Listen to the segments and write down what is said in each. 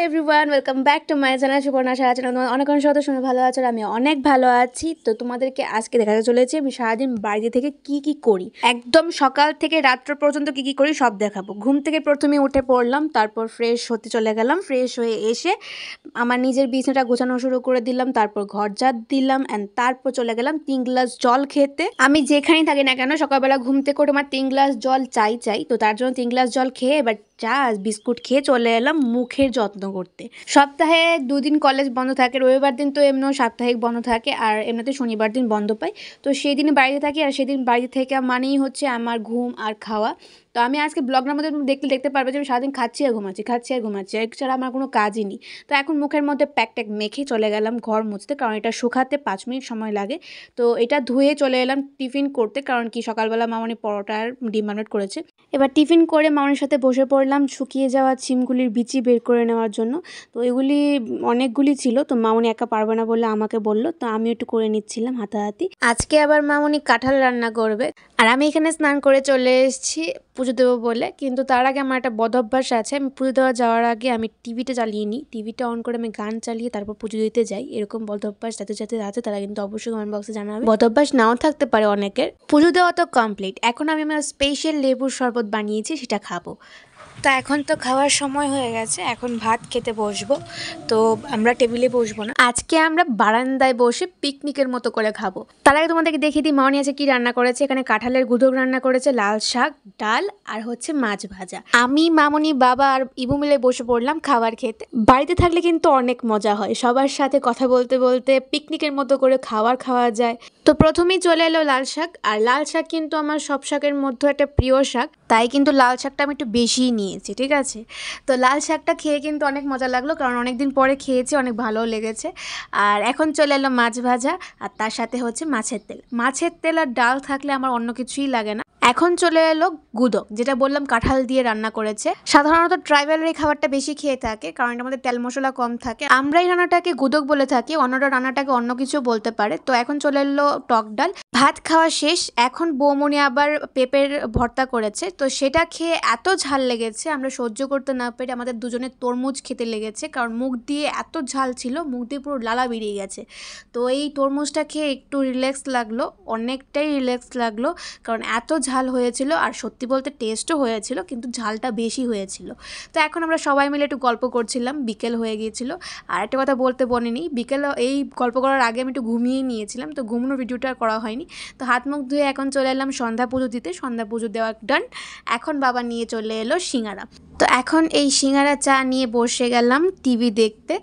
Everyone, welcome back to my channel Suparna. সারা channel অনেক অনেক সাথে শুনে ভালো আছো, আর আমি অনেক ভালো আছি। তো তোমাদেরকে আজকে দেখাতে চলেছি আমি সারাদিন বাড়িতে থেকে কি করি, একদম সকাল থেকে রাত্র পর্যন্ত কি করি সব দেখাবো। ঘুম থেকে প্রথমে উঠে পড়লাম, তারপর ফ্রেশ হতে চলে গেলাম। ফ্রেশ হয়ে এসে আমার নিজের বিছানাটা গোছানো শুরু করে দিলাম, তারপর ঘর ঝাড় দিলাম অ্যান্ড তারপর চলে গেলাম 3 গ্লাস জল খেতে। আমি যেখানেই থাকি না কেন সকালবেলা ঘুম থেকে উঠে আমার 3 গ্লাস জল চাই। তো তার জন্য 3 গ্লাস জল খেয়ে এবার চা বিস্কুট খেয়ে চলে এলাম মুখের যত্ন করতে। সপ্তাহে 2 দিন কলেজ বন্ধ থাকে, রবিবার দিন তো এমনিও সাপ্তাহিক বন্ধ থাকে, আর এমনিতে শনিবার দিন বন্ধ পাই। তো সেই দিন বাড়িতে থাকি, আর সেদিন বাড়িতে থেকে মানেই হচ্ছে আমার ঘুম আর খাওয়া। তো আমি আজকে ব্লগের মধ্যে দেখতে পারবে যে আমি সারাদিন খাচ্ছি আর ঘুমাচ্ছি, এছাড়া আমার কোনো কাজই নেই। তো এখন মুখের মধ্যে প্যাক মেখে চলে গেলাম ঘর মুছতে, কারণ এটা শুকাতে 5 মিনিট সময় লাগে। তো এটা ধুয়ে চলে এলাম টিফিন করতে, কারণ কি সকালবেলা মামনি পরোটা আর ডিম আমলেট করেছে। এবার টিফিন করে মামনির সাথে বসে পড়লাম শুকিয়ে যাওয়া সিমগুলির বিচি বের করে নেওয়ার জন্য। তো এগুলি অনেকগুলি ছিল, তো মামনি একা পারবে না বলে আমাকে বললো, তো আমি একটু করে নিচ্ছিলাম হাতাহাতি। আজকে আবার মামনি কাঁঠাল রান্না করবে, আর আমি এখানে স্নান করে চলে এসেছি পুজো দেবো বলে। কিন্তু তার আগে আমার একটা বদ অভ্যাস আছে, আমি পুজো দেওয়া যাওয়ার আগে আমি টিভিটা চালিয়ে নিই, টিভিটা অন করে আমি গান চালিয়ে তারপর পুজো দিতে যাই। এরকম বদ অভ্যাস যাতে আছে তারা কিন্তু অবশ্যই কমেন্ট বক্সে জানাবে। বদ অভ্যাস নাও থাকতে পারে অনেকের। পুজো দেওয়া তো কমপ্লিট, এখন আমি আমার স্পেশাল লেবুর শরবত বানিয়েছি, সেটা খাবো। তা এখন তো খাওয়ার সময় হয়ে গেছে, এখন ভাত খেতে বসবো। তো আমরা টেবিলে বসবো না, আজকে আমরা বারান্দায় বসে পিকনিকের মতো করে খাবো। তার আগে তোমাদেরকে দেখিয়ে দিই মামনি আছে কি রান্না করেছে। এখানে কাঁঠালের গুঁদক রান্না করেছে, লাল শাক, ডাল আর হচ্ছে মাছ ভাজা। আমি, মামনি, বাবা আর ইবু মিলে বসে পড়লাম খাবার খেতে। বাড়িতে থাকলে কিন্তু অনেক মজা হয়, সবার সাথে কথা বলতে বলতে পিকনিকের মতো করে খাওয়া যায়। তো প্রথমেই চলে এলো লাল শাক, আর লাল শাক কিন্তু আমার সব শাকের মধ্যে একটা প্রিয় শাক, তাই কিন্তু লাল শাকটা আমি একটু বেশিই নিয়েছি, ঠিক আছে। তো লাল শাকটা খেয়ে কিন্তু অনেক মজা লাগলো, কারণ অনেক দিন পরে খেয়েছি, অনেক ভালোও লেগেছে। আর এখন চলে এলো মাছ ভাজা, আর তার সাথে হচ্ছে মাছের তেল আর ডাল থাকলে আমার অন্য কিছুই লাগে না। এখন চলে এলো গুদক, যেটা বললাম কাঁঠাল দিয়ে রান্না করেছে। সাধারণত ট্রাইবেলের এই খাবারটা বেশি খেয়ে থাকে, কারণ এটার মধ্যে তেল মশলা কম থাকে। আমরা এই রান্নাটাকে গুদক বলে থাকি, অন্যরা রান্নাটাকে অন্য কিছু বলতে পারে। তো এখন চলে এলো টক ডাল। ভাত খাওয়া শেষ, এখন বৌমনি আবার পেঁপের ভর্তা করেছে। তো সেটা খেয়ে এত ঝাল লেগেছে, আমরা সহ্য করতে না পেরে আমাদের দুজনের তরমুজ খেতে লেগেছে, কারণ মুখ দিয়ে এত ঝাল ছিল, মুখ দিয়ে পুরো লালা বেরিয়ে গেছে। তো এই তরমুজটা খেয়ে একটু রিল্যাক্স লাগলো, অনেকটাই রিল্যাক্স লাগলো, কারণ এত ঝাল হয়েছিল। আর সত্যি বলতে টেস্টও হয়েছিল, কিন্তু ঝালটা বেশি হয়েছিল। তো এখন আমরা সবাই মিলে একটু গল্প করছিলাম, বিকেল হয়ে গিয়েছিল। আর একটা কথা বলতে বলিনি, বিকেল এই গল্প করার আগে আমি একটু ঘুমিয়ে নিয়েছিলাম, তো ঘুমানোর ভিডিওটা আর করা হয়নি। তো হাত মুখ ধুয়ে এখন চলে এলাম সন্ধ্যা পুজো দিতে, সন্ধ্যা পুজো দেওয়া ডান। এখন বাবা নিয়ে চলে এলো সিঙ্গারা। তো এখন এই সিঙ্গারা চা নিয়ে বসে গেলাম টিভি দেখতে।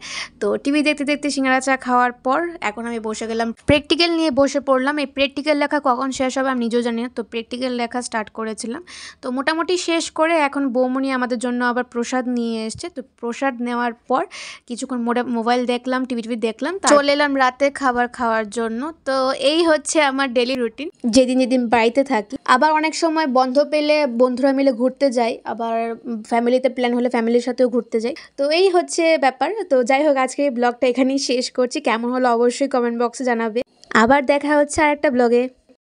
তো টিভি দেখতে দেখতে সিঙ্গারা চা খাওয়ার পর এখন আমি বসে গেলাম প্র্যাকটিক্যাল নিয়ে বসে পড়লাম। এই প্র্যাকটিক্যাল লেখা কখন শেষ হবে আমি নিজেও জানি না, তো প্র্যাকটিক্যাল লেখা স্টার্ট করেছিলাম। তো মোটামুটি শেষ করে এখন বৌমনি আমাদের জন্য আবার প্রসাদ নিয়ে এসছে। তো প্রসাদ নেওয়ার পর কিছুক্ষণ মোবাইল দেখলাম, টিভি দেখলাম, চলে এলাম রাতে খাবার খাওয়ার জন্য। তো এই হচ্ছে আমার ডেলি রুটিন, যেদিন বাড়িতে থাকি। আবার অনেক সময় বন্ধ পেলে বন্ধুরা মিলে ঘুরতে যাই, আবার ফ্যামিলিতে প্ল্যান হলে ফ্যামিলির সাথেও ঘুরতে যাই। তো এই হচ্ছে ব্যাপার। তো যাই হোক, আজকে এই ব্লগটা এখানেই শেষ করছি। কেমন হলো অবশ্যই কমেন্ট বক্সে জানাবে। আবার দেখা হচ্ছে আর একটা ব্লগে।